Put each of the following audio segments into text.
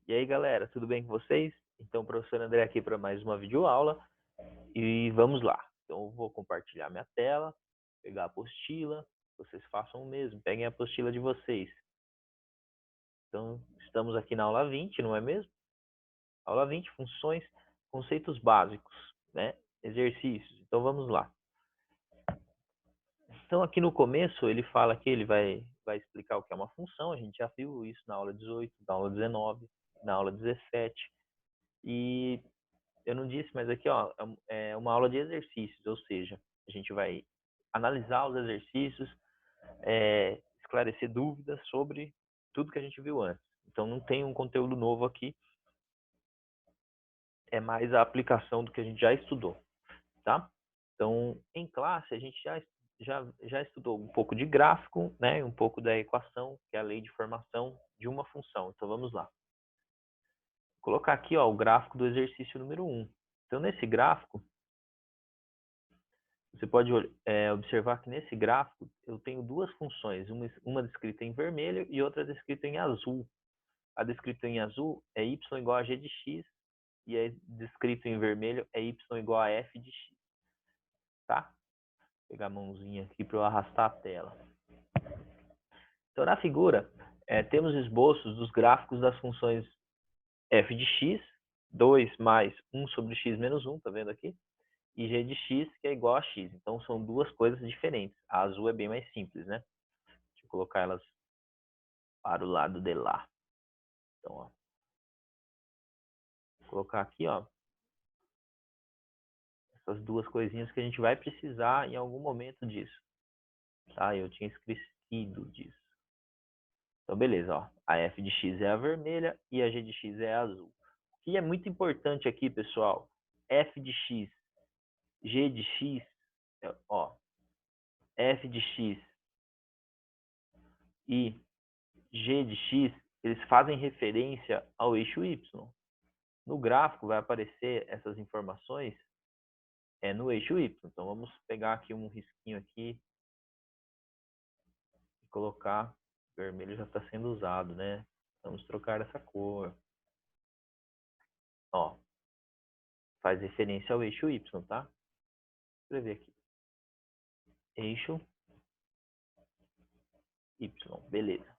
E aí, galera, tudo bem com vocês? Então, o professor André aqui para mais uma videoaula e vamos lá. Então, eu vou compartilhar minha tela, pegar a apostila, vocês façam o mesmo, peguem a apostila de vocês. Então, estamos aqui na aula 20, não é mesmo? Aula 20, funções, conceitos básicos, né? Exercícios. Então, vamos lá. Então, aqui no começo, ele fala que ele vai explicar o que é uma função, a gente já viu isso na aula 18, na aula 19, na aula 17. E eu não disse, mas aqui ó, é uma aula de exercícios, ou seja, a gente vai analisar os exercícios, esclarecer dúvidas sobre tudo que a gente viu antes. Então não tem um conteúdo novo aqui, é mais a aplicação do que a gente já estudou, tá? Então, em classe, a gente já estudou um pouco de gráfico, né, um pouco da equação, que é a lei de formação de uma função. Então vamos lá. Vou colocar aqui ó, o gráfico do exercício número 1. Então nesse gráfico, você pode observar que nesse gráfico eu tenho duas funções, uma descrita em vermelho e outra descrita em azul. A descrita em azul é y igual a g de x e a descrita em vermelho é y igual a f de x. Tá? Vou pegar a mãozinha aqui para eu arrastar a tela. Então na figura temos esboços dos gráficos das funções f de x, 2 mais 1 sobre x menos 1, tá vendo aqui? E g de x, que é igual a x. Então, são duas coisas diferentes. A azul é bem mais simples, né? Deixa eu colocar elas para o lado de lá. Então, ó. Vou colocar aqui, ó. Essas duas coisinhas que a gente vai precisar em algum momento disso. Tá? Eu tinha esquecido disso. Então, beleza, ó. A f de x é a vermelha e a g de x é a azul. O que é muito importante aqui, pessoal, f de x, g de x, ó, f de x e g de x, eles fazem referência ao eixo y. No gráfico vai aparecer essas informações no eixo y. Então vamos pegar aqui um risquinho aqui e colocar. O vermelho já está sendo usado, né? Vamos trocar essa cor. Ó, faz referência ao eixo y, tá? Vou escrever aqui. Eixo y, beleza.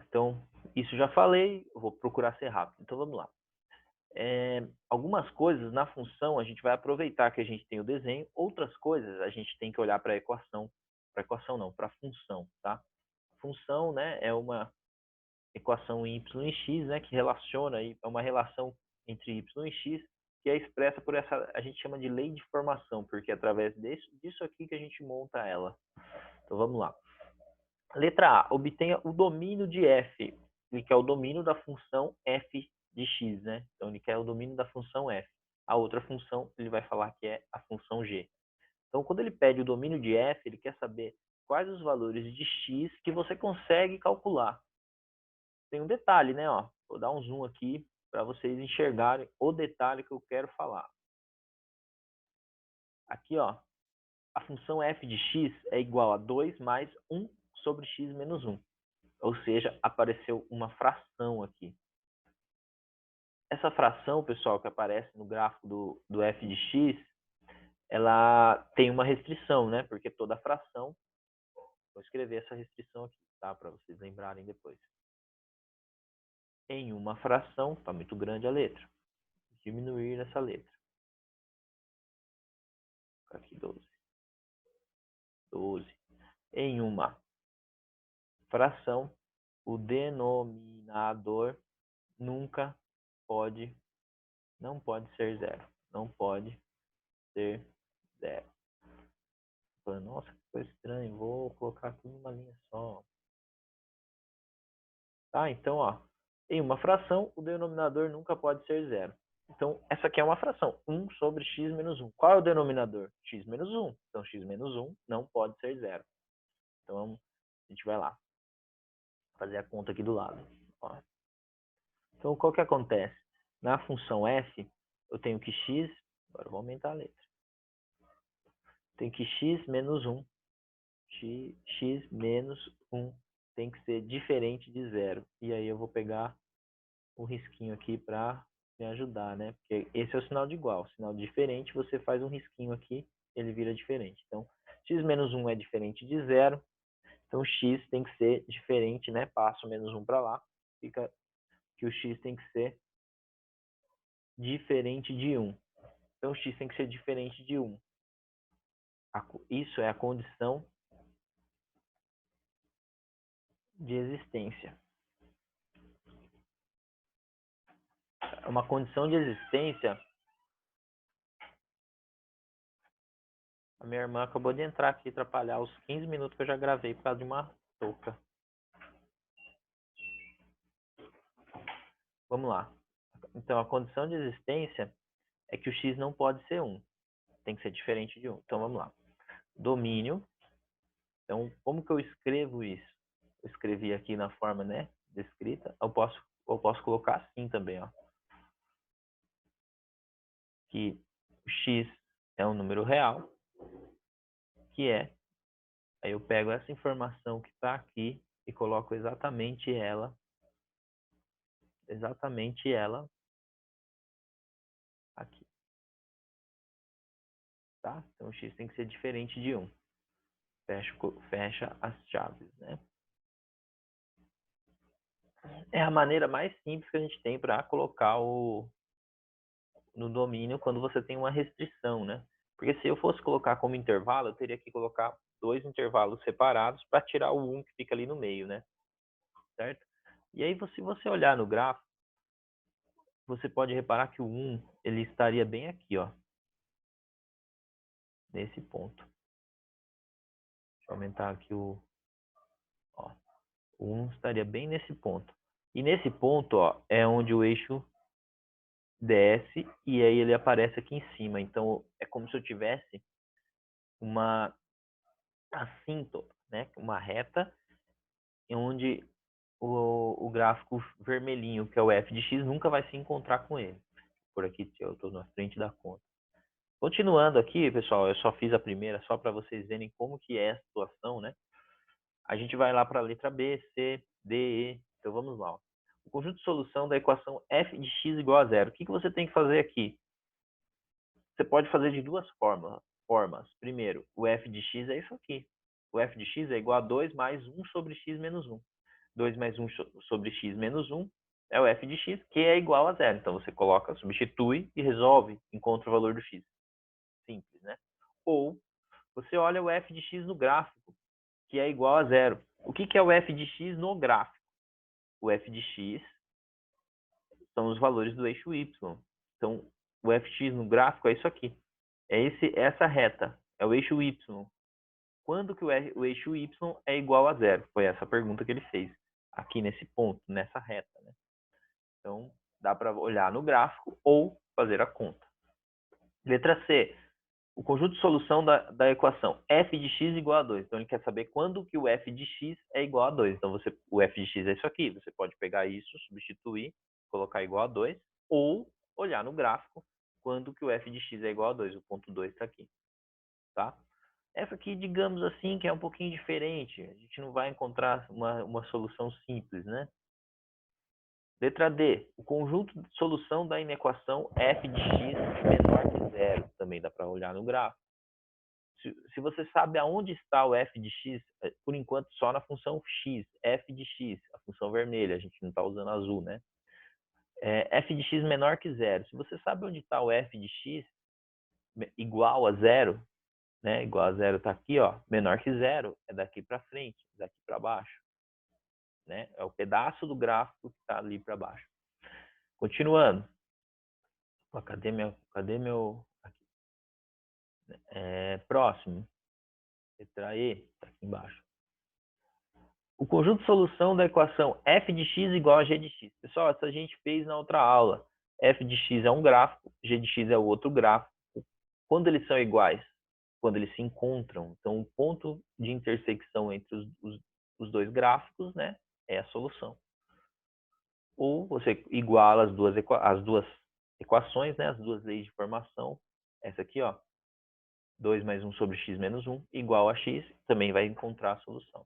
Então, isso já falei, eu vou procurar ser rápido. Então vamos lá. Algumas coisas na função a gente vai aproveitar que a gente tem o desenho, outras coisas a gente tem que olhar para a equação. Para a equação não, para a função, tá? Função, né, é uma equação em y e x, né, que relaciona aí, é uma relação entre y e x, que é expressa por essa, a gente chama de lei de formação, porque é através disso aqui que a gente monta ela. Então vamos lá. Letra A, obtenha o domínio de f, que é o domínio da função f de x, né? Então ele quer o domínio da função f. A outra função ele vai falar que é a função g. Então quando ele pede o domínio de f, ele quer saber quais os valores de x que você consegue calcular. Tem um detalhe, né? Ó, vou dar um zoom aqui para vocês enxergarem o detalhe que eu quero falar. Aqui, ó, a função f de x é igual a 2 mais 1 sobre x menos 1. Ou seja, apareceu uma fração aqui. Essa fração, pessoal, que aparece no gráfico do f de x, ela tem uma restrição, né? Porque toda fração, vou escrever essa restrição aqui, tá? Para vocês lembrarem depois. Em uma fração, está muito grande a letra. Diminuir essa letra. Aqui 12. 12. Em uma fração, o denominador nunca pode, não pode ser zero. Não pode ser zero. Nossa, que coisa estranha. Vou colocar tudo numa linha só. Tá, então, ó, em uma fração, o denominador nunca pode ser zero. Então, essa aqui é uma fração, 1 sobre x menos 1. Qual é o denominador? X menos 1. Então, x menos 1 não pode ser zero. Então, a gente vai lá. Fazer a conta aqui do lado. Ó. Então, qual que acontece? Na função f, eu tenho que x... Agora eu vou aumentar a letra. Tem que x menos 1. X menos 1 tem que ser diferente de zero. E aí eu vou pegar o risquinho aqui para me ajudar, né? Porque esse é o sinal de igual. Sinal de diferente, você faz um risquinho aqui, ele vira diferente. Então, x menos 1 é diferente de zero. Então, x tem que ser diferente, né? Passo menos 1 para lá. Fica que o x tem que ser diferente de 1. Então, x tem que ser diferente de 1. Isso é a condição de existência. Uma condição de existência. A minha irmã acabou de entrar aqui e atrapalhar os 15 minutos que eu já gravei por causa de uma touca. Vamos lá. Então, a condição de existência é que o x não pode ser 1. Tem que ser diferente de 1. Então, vamos lá. Domínio. Então, como que eu escrevo isso? Eu escrevi aqui na forma, né, descrita. Eu posso colocar assim também, ó. Que o x é um número real, que é... Aí eu pego essa informação que está aqui e coloco exatamente ela aqui. Tá? Então, o x tem que ser diferente de 1. Fecha as chaves, né? É a maneira mais simples que a gente tem para colocar no domínio quando você tem uma restrição, né? Porque se eu fosse colocar como intervalo, eu teria que colocar 2 intervalos separados para tirar o 1 que fica ali no meio, né? Certo? E aí, se você olhar no gráfico, você pode reparar que o 1 ele estaria bem aqui, ó. Nesse ponto. Deixa eu aumentar aqui o 1 estaria bem nesse ponto. E nesse ponto, ó, é onde o eixo desce e aí ele aparece aqui em cima. Então, é como se eu tivesse uma assíntota, né? Uma reta onde o gráfico vermelhinho, que é o f de x, nunca vai se encontrar com ele. Por aqui eu estou na frente da conta. Continuando aqui, pessoal, eu só fiz a primeira só para vocês verem como que é a situação, né? A gente vai lá para a letra B, C, D, E. Então vamos lá. Ó. O conjunto de solução da equação f de x igual a zero. O que você tem que fazer aqui? Você pode fazer de duas formas. Primeiro, o f de x é isso aqui. O f de x é igual a 2 mais 1 sobre x menos 1. 2 mais 1 sobre x menos 1 é o f de x, que é igual a zero. Então, você coloca, substitui e resolve, encontra o valor do x. Simples, né? Ou, você olha o f de x no gráfico, que é igual a zero. O que é o f de x no gráfico? O f de x são os valores do eixo y. Então, o fx no gráfico é isso aqui. É essa reta, é o eixo y. Quando que o eixo y é igual a zero? Foi essa a pergunta que ele fez. Aqui nesse ponto, nessa reta. Né? Então, dá para olhar no gráfico ou fazer a conta. Letra C. O conjunto de solução da equação f de x igual a 2. Então, ele quer saber quando que o f de x é igual a 2. Então, o f de x é isso aqui. Você pode pegar isso, substituir, colocar igual a 2, ou olhar no gráfico quando que o f de x é igual a 2. O ponto 2 está aqui. Tá? Essa aqui, digamos assim, que é um pouquinho diferente. A gente não vai encontrar uma solução simples, né? Letra D. O conjunto de solução da inequação f de x menor que zero. Também dá para olhar no gráfico. Se você sabe aonde está o f de x, por enquanto só na função x, f de x, a função vermelha, a gente não está usando azul, né? F de x menor que zero. Se você sabe onde está o f de x igual a zero, né? Igual a zero está aqui, ó. Menor que zero é daqui para frente, daqui para baixo, né? É o pedaço do gráfico que está ali para baixo. Continuando. Cadê meu aqui. Próximo. Letra E, está aqui embaixo. O conjunto de solução da equação f de x igual a g de x. Pessoal, essa a gente fez na outra aula. F de x é um gráfico, g de x é o outro gráfico. Quando eles são iguais? Quando eles se encontram. Então, o ponto de intersecção entre os dois gráficos, né, é a solução. Ou você iguala as duas equações, né, as duas leis de formação. Essa aqui, ó, 2 mais 1 sobre x menos 1 igual a x, também vai encontrar a solução.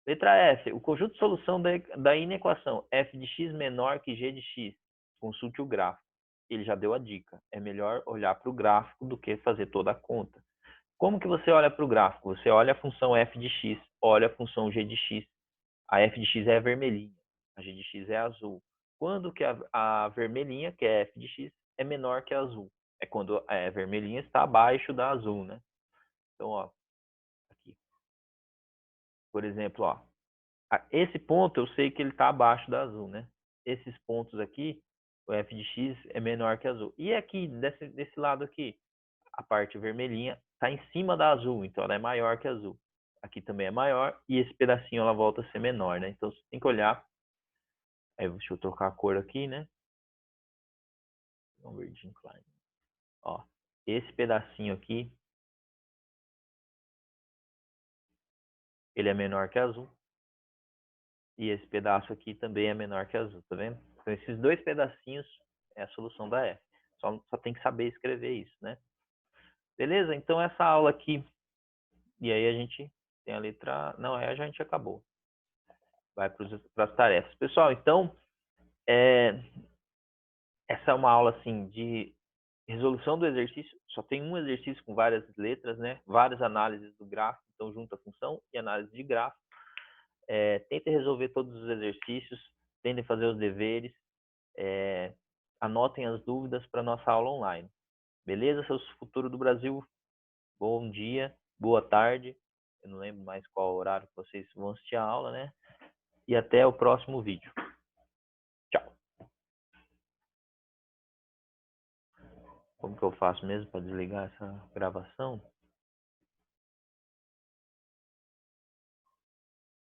Letra F, o conjunto de solução da inequação f de x menor que g de x. Consulte o gráfico. Ele já deu a dica. É melhor olhar para o gráfico do que fazer toda a conta. Como que você olha para o gráfico? Você olha a função f de x, olha a função g de x. A f de x é a vermelhinha, a g de x é a azul. Quando que a vermelhinha, que é f de x, é menor que a azul? É quando a vermelhinha está abaixo da azul, né? Então, ó, aqui. Por exemplo, ó, esse ponto eu sei que ele está abaixo da azul, né? Esses pontos aqui, o f de x é menor que azul. E aqui, desse lado aqui, a parte vermelhinha está em cima da azul, então ela é maior que a azul. Aqui também é maior e esse pedacinho ela volta a ser menor, né? Então você tem que olhar. Aí deixa eu trocar a cor aqui, né? Converging Klein. Ó, esse pedacinho aqui, ele é menor que azul. E esse pedaço aqui também é menor que azul, tá vendo? Então esses dois pedacinhos é a solução da F. Só tem que saber escrever isso, né? Beleza? Então essa aula aqui, e aí a gente tem a letra... Não, a gente acabou. Vai para as tarefas. Pessoal, então, essa é uma aula assim de resolução do exercício. Só tem um exercício com várias letras, né? Várias análises do gráfico, então junta função e análise de gráfico. Tentem resolver todos os exercícios, tentem fazer os deveres, anotem as dúvidas para nossa aula online. Beleza, seus Futuro do Brasil? Bom dia, boa tarde. Eu não lembro mais qual horário que vocês vão assistir a aula, né? E até o próximo vídeo. Tchau. Como que eu faço mesmo para desligar essa gravação?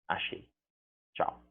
Achei. Tchau.